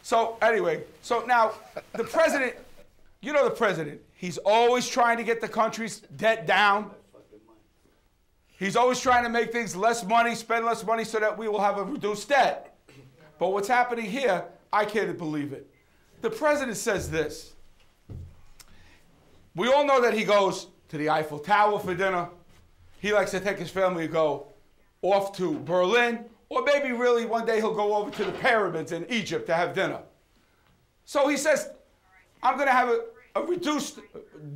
So anyway, so now the president, you know the president, he's always trying to get the country's debt down. He's always trying to make things less money, spend less money so that we will have a reduced debt. But what's happening here, I can't believe it. The president says this. We all know that he goes to the Eiffel Tower for dinner. He likes to take his family to go off to Berlin, or maybe really one day he'll go over to the pyramids in Egypt to have dinner. So he says, I'm going to have a reduced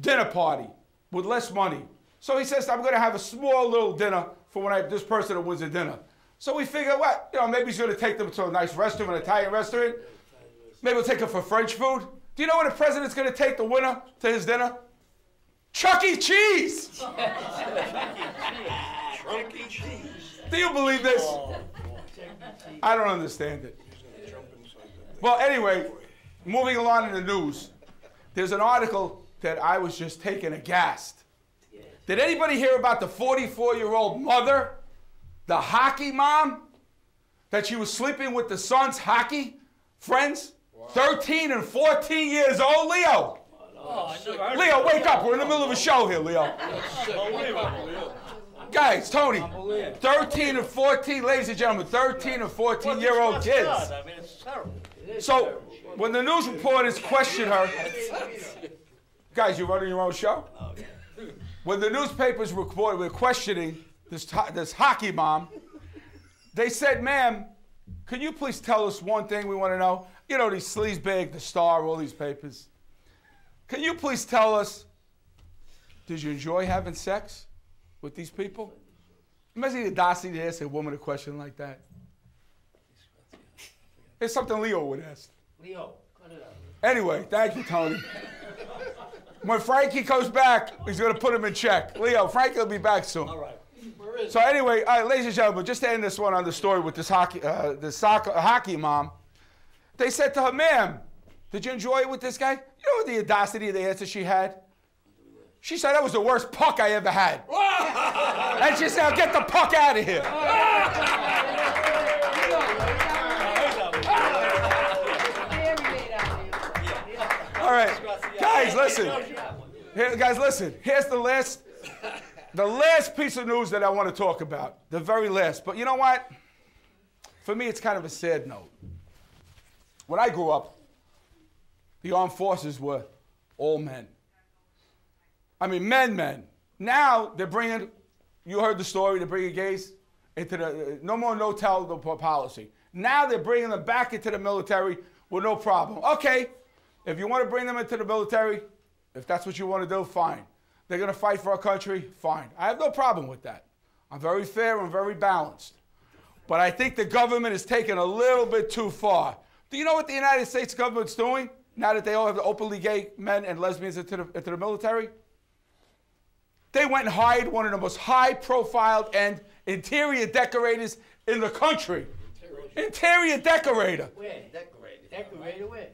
dinner party with less money. So he says, I'm going to have a small little dinner for when this person wins a dinner. So we figure, what? You know, maybe he's going to take them to a nice restaurant, an Italian restaurant. Maybe we'll take them for French food. Do you know what the president's going to take the winner to his dinner? Chuck E. Cheese! Chuck E. Cheese. Do you believe this? I don't understand it. Well, anyway, moving along in the news, there's an article that I was just taken aghast. Did anybody hear about the 44-year-old mother, the hockey mom, that she was sleeping with the son's hockey friends? Wow. 13 and 14 years old, Leo. Oh, Leo, wake up. We're in the middle of a show here, Leo. Guys, Tony, 13 and 14, ladies and gentlemen, 13 and 14-year-old kids. I mean, it's terrible. So when the news reporters questioned her, guys, you running your own show? When the newspapers were questioning this hockey mom, they said, ma'am, can you please tell us one thing we want to know? You know, these Sleazebag, The Star, all these papers. Can you please tell us, did you enjoy having sex with these people? Imagine the audacity to ask a woman a question like that. It's something Leo would ask. Leo, cut it out. Anyway, thank you, Tony. When Frankie comes back, he's going to put him in check. Leo, Frankie will be back soon. All right. So anyway, ladies and gentlemen, just to end this one on the story with this hockey mom, they said to her, ma'am, did you enjoy it with this guy? You know the audacity of the answer she had? She said, that was the worst puck I ever had. And she said, get the puck out of here. All right, guys, listen. Here's the last piece of news that I want to talk about. The very last. But you know what? For me, it's kind of a sad note. When I grew up, the armed forces were all men. I mean, men. Now they're bringing, you heard the story, they're bringing gays into the, no more no-tell policy. Now they're bringing them back into the military with no problem. Okay, if you want to bring them into the military, if that's what you want to do, fine. They're going to fight for our country, fine. I have no problem with that. I'm very fair and very balanced. But I think the government is taking a little bit too far. Do you know what the United States government's doing now that they all have the openly gay men and lesbians into the military? They went and hired one of the most high-profile and interior decorators in the country. Interior decorator. Where? Decorator where?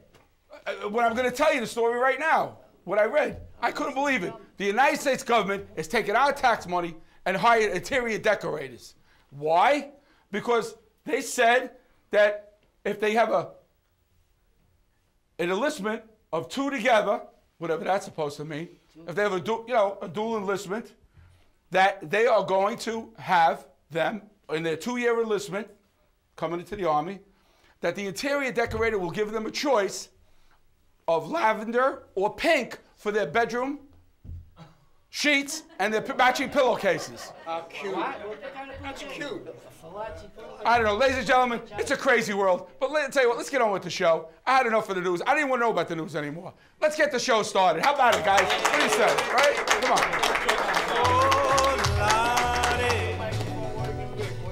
What I'm going to tell you the story right now. What I read. I couldn't believe it. The United States government is taking our tax money and hired interior decorators. Why? Because they said that if they have an enlistment of two together, whatever that's supposed to mean, if they have a dual enlistment, that they are going to have them in their 2-year enlistment coming into the Army, that the interior decorator will give them a choice of lavender or pink for their bedroom sheets and their matching pillowcases. How cute. That's cute. I don't know. Ladies and gentlemen, it's a crazy world. But let's tell you what, let's get on with the show. I had enough for the news. I didn't want to know about the news anymore. Let's get the show started. How about it, guys? What do you say? Right? Come on.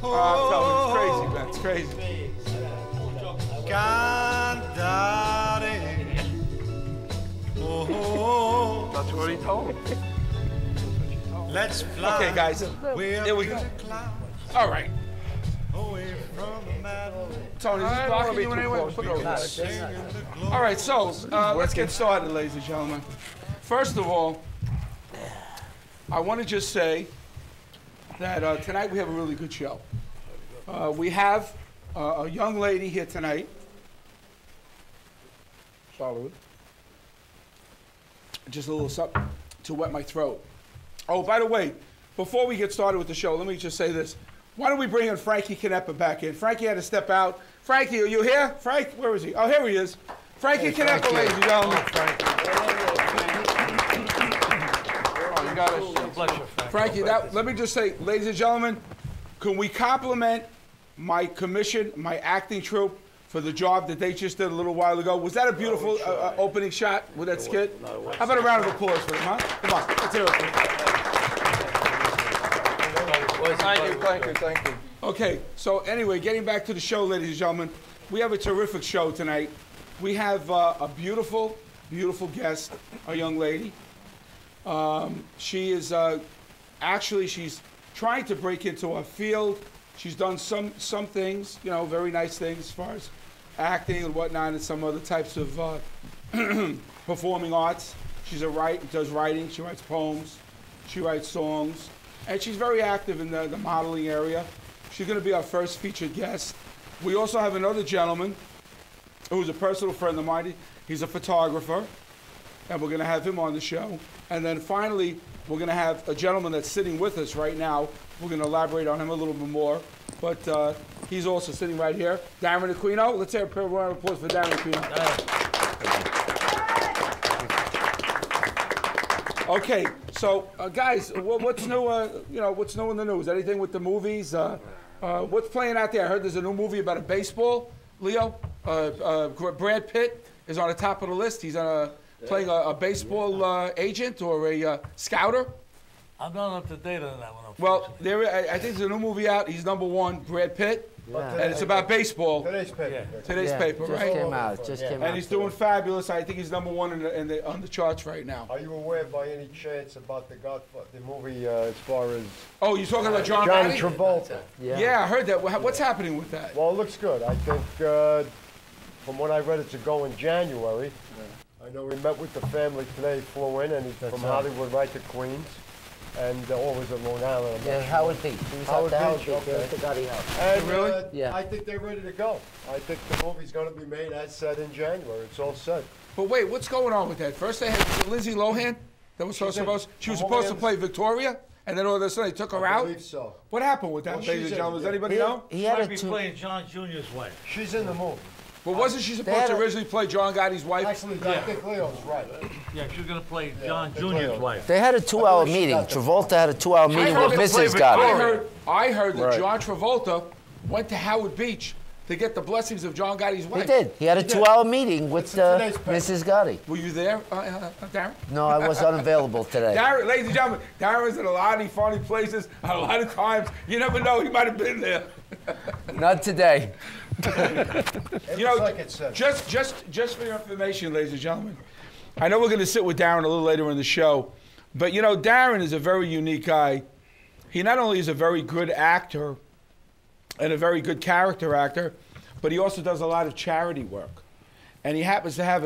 I'm telling you, it's crazy, man. It's crazy. That's what he told him. Let's fly. Okay, guys. Here we go. All right. Tony, is this blocking you in any way? All right, so let's get started, ladies and gentlemen. First of all, I want to just say that tonight we have a really good show. We have a young lady here tonight swallow it. Just a little something to wet my throat. Oh, by the way, before we get started with the show, let me just say this. Why don't we bring in Frankie Canepa back in? Frankie had to step out. Frankie, are you here? Frank, where is he? Oh, here he is. Frankie Canepa, ladies and gentlemen. Oh, you got us. Pleasure, Frankie, let me just say, ladies and gentlemen, can we compliment my commission, my acting troupe, for the job that they just did a little while ago? Was that a beautiful opening shot with that skit? How about a round of applause for them, huh? Come on, let's hear it. Thank you. Okay, so anyway, getting back to the show, ladies and gentlemen, we have a terrific show tonight. We have a beautiful, beautiful guest, a young lady. She is actually, she's trying to break into our field. She's done some things, you know, very nice things as far as acting and whatnot, and some other types of performing arts. She's does writing. She writes poems. She writes songs, and she's very active in the modeling area. She's going to be our first featured guest. We also have another gentleman who's a personal friend of mine. He's a photographer, and we're going to have him on the show. And then finally, we're going to have a gentleman that's sitting with us right now. We're going to elaborate on him a little bit more, but he's also sitting right here. Darren Aquino. Let's hear a round of applause for Darren Aquino. Okay, so guys, what's new? What's new in the news? Anything with the movies? What's playing out there? I heard there's a new movie about a baseball. Leo, Brad Pitt is on the top of the list. He's playing a baseball agent or a scouter. I'm not up to date on that one. Well, I think there's a new movie out. He's #1, Brad Pitt, and it's about baseball. Today's paper. Yeah. Today's paper, just right? Came out. Just came out. And he's doing fabulous. I think he's #1 on the charts right now. Are you aware by any chance about the movie as far as Oh, you're talking about John Johnny Gotti? Travolta? Yeah, I heard that. What's happening with that? Well, it looks good. I think from what I read, it's to go in January. I know we met with the family today, flew in, and he's from Hollywood right to Queens. And always at Long Island. Yeah, Howard Beach. He was Howard at the Howard Beach, Beach. okay. There's the Gotti house. And Really? Yeah. I think they're ready to go. I think the movie's going to be made as said in January. It's all set. But wait, what's going on with that? First they had Lindsay Lohan that was supposed to play Victoria, and then all of a sudden they took her I out. believe so. What happened with that, Well, ladies she's and gentlemen? in Does it. anybody know? He had Might a be two. playing John Jr.'s wife. She's in the movie. But wasn't she supposed had to a- originally play John Gotti's wife? Actually, I think Leo's right. Yeah, she was going to play John the Jr.'s Cleo. wife. They had a 2-hour she meeting. got the- Travolta had a 2-hour meeting with Mrs. Gotti. I heard that Right. John Travolta went to Howard Beach to get the blessings of John Gotti's wife. He did. He had a 2-hour meeting with It's in today's paper. Mrs. Gotti. Were you there, Darren? No, I was unavailable today. Darren, ladies and gentlemen, Darren's in a lot of funny places, a lot of crimes. You never know, he might have been there. Not today. You know, like it said. just for your information, ladies and gentlemen, I know we're going to sit with Darren a little later in the show, but you know, Darren is a very unique guy. He not only is a very good actor and a very good character actor, but he also does a lot of charity work. And he happens to have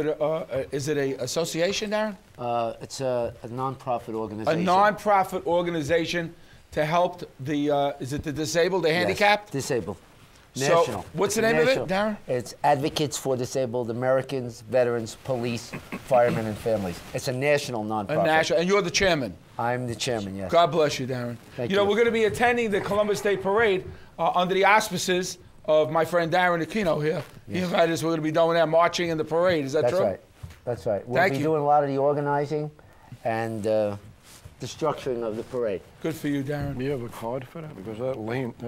is it a association, Darren? It's a non-profit A organization. non-profit organization to help the, is it the disabled, the handicapped? Disabled. So, National. what's It's the name of it, national. Darren? It's Advocates for Disabled Americans, Veterans, Police, Firemen, and Families. It's a national A nonprofit. national, and you're the chairman. I'm the chairman, yes. God bless you, Darren. Thank You know, you. we're going to be attending the Columbus Day Parade under the auspices of my friend Darren Aquino here. He invited us. We're going to be doing that, marching in the parade. Is that That's true? right. That's right. We'll Thank be you. doing a lot of the organizing and the structuring of the parade. Good for you, Darren. Do you have a card for that? Because that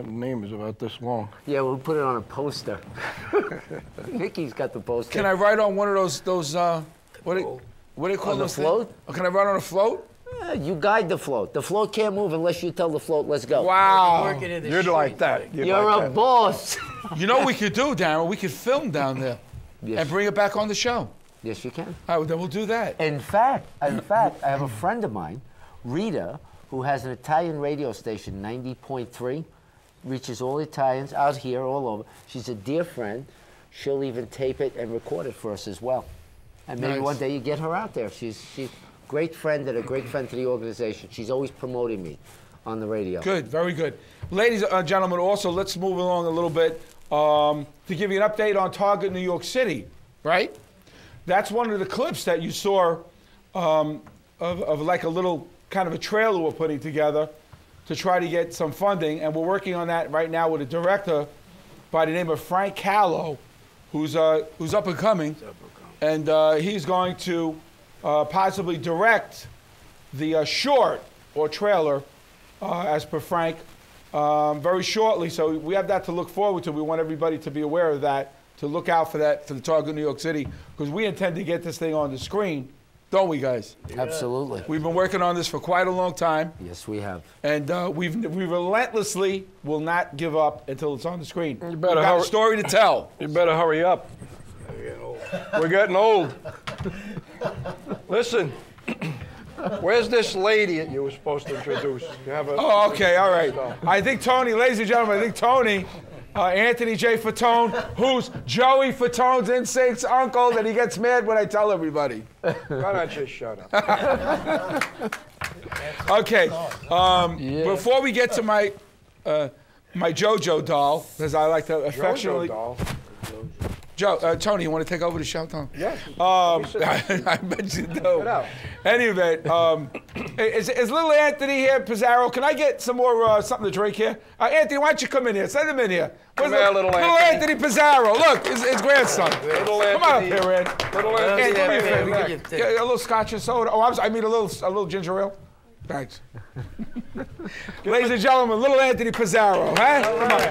name is about this long. Yeah, we'll put it on a poster. Nikki's got the poster. Can I write on one of those what do you call On the those float? things? Oh, can I write on a float? You guide the float. The float can't move unless you tell the float, let's go. Wow. You're like that. You're a boss. You know what we could do, Darren? We could film down there Yes. and bring it back on the show. Yes, you can. All right, well, then we'll do that. In fact, I have a friend of mine, Rita, who has an Italian radio station, 90.3, reaches all Italians out here, all over. She's a dear friend. She'll even tape it and record it for us as well. And maybe Nice. one day you get her out there. She's a great friend and a great friend to the organization. She's always promoting me on the radio. Good, very good. Ladies and gentlemen, also, let's move along a little bit to give you an update on Target New York City, right? that's one of the clips that you saw of like a little kind of a trailer we're putting together to try to get some funding, and we're working on that right now with a director by the name of Frank Callow, who's up and coming, and he's going to possibly direct the short or trailer, as per Frank, very shortly. So we have that to look forward to. We want everybody to be aware of that, to look out for that for the Target New York City, because we intend to get this thing on the screen, don't we, guys? Absolutely. We've been working on this for quite a long time. Yes, we have. And we relentlessly will not give up until it's on the screen. You better We've got a hurry. story to tell. You better hurry up. We're getting old. Listen, where's this lady that you were supposed to introduce? You have a Oh, okay, all right. I think Tony, ladies and gentlemen, I think Tony, Anthony J. Fatone, who's Joey Fatone's NSYNC's uncle, that he gets mad when I tell everybody. Why don't you shut up? Okay, before we get to my JoJo doll, as I like to affectionately. JoJo doll. Tony, you want to take over the show, Tom? Yes. I bet you do. Get out. Anyway, is little Anthony here, Pizarro? Can I get some more something to drink here? Anthony, why don't you come in here? Send him in here. Come here, little Anthony Pizarro. Look, his grandson. Little Come on up Anthony. here, Ed. Little Anthony, do me a favor. Anthony. Get a little scotch and soda. Oh, I mean a little ginger ale. Thanks. Ladies and gentlemen, little Anthony Pizarro, huh? Come on.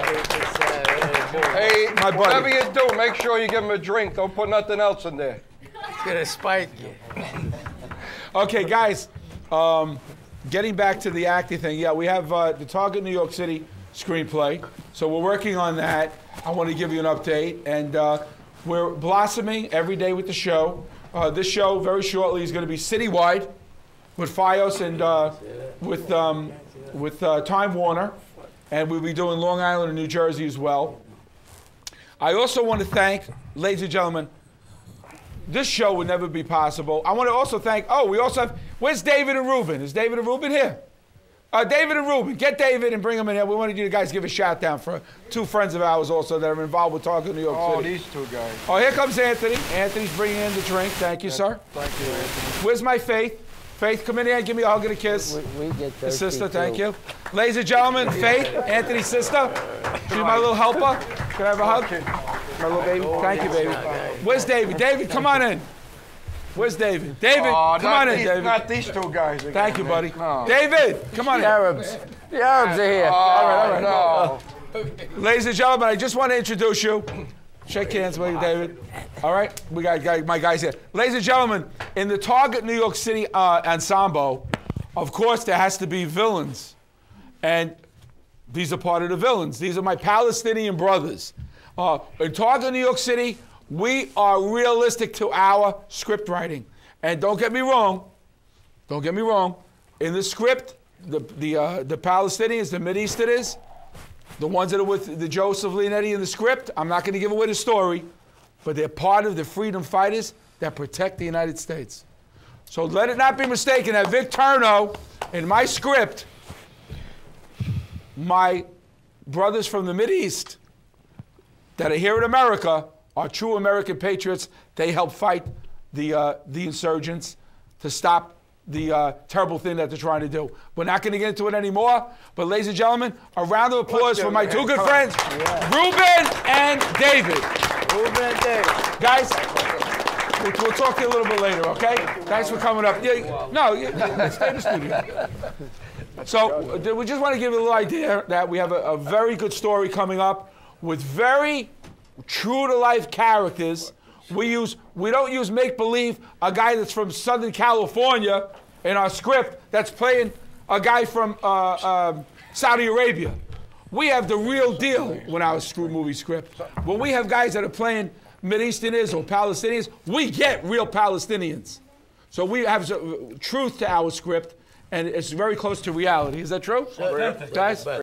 Hey, My buddy. whatever you do, make sure you give him a drink. Don't put nothing else in there. It's gonna spike you. Okay, guys, getting back to the acting thing, yeah, we have the Target New York City screenplay, so we're working on that. I want to give you an update, and we're blossoming every day with the show. This show, very shortly, is going to be citywide with Fios and with Time Warner, and we'll be doing Long Island and New Jersey as well. I also want to thank, ladies and gentlemen, this show would never be possible. I want to also thank, we also have, where's David and Ruben? Is David and Ruben here? David and Ruben, get David and bring them in here. We wanted you to guys give a shout down for two friends of ours also that are involved with Target New York Oh, City. these two guys. Oh, here comes Anthony. Anthony's bringing in the drink. Thank you, sir. Thank you, Anthony. Where's my Faith? Faith, come in here and give me a hug and a kiss. We get The thirsty, sister, too. thank you. Ladies and gentlemen, Faith, Anthony's sister. She's my little helper. Can I have a hug? My little baby. Thank you, baby. Where's David? David, come on in. Where's David? David, Oh, come on in, David. Not these two guys again. Thank you, buddy. No. David, come on in. Arabs. The Arabs are here. Oh, no. Ladies and gentlemen, I just want to introduce you. Shake hands with you, David. All right, we got my guys here. Ladies and gentlemen, in the Target New York City ensemble, of course, there has to be villains. And these are part of the villains. These are my Palestinian brothers. In Target New York City, we are realistic to our script writing. And don't get me wrong, in the script, the Palestinians, the Mideasterners, the ones that are with the Joseph Leonetti in the script, I'm not going to give away the story, but they're part of the freedom fighters that protect the United States. So let it not be mistaken that Vic Terno, in my script, my brothers from the Mideast that are here in America are true American patriots. They help fight the insurgents to stop the terrible thing that they're trying to do. We're not going to get into it anymore, but ladies and gentlemen, a round of applause for my two good friends, Ruben and David. Ruben and David. Guys, we'll talk to you a little bit later, okay? Thanks for coming up. Stay in the studio. So we just want to give you a little idea that we have a very good story coming up with very true-to-life characters. We don't use make-believe, a guy that's from Southern California in our script that's playing a guy from Saudi Arabia. We have the real deal in our movie script. When we have guys that are playing Mideasterners or Palestinians, we get real Palestinians. So we have truth to our script, and it's very close to reality. Is that true? Guys?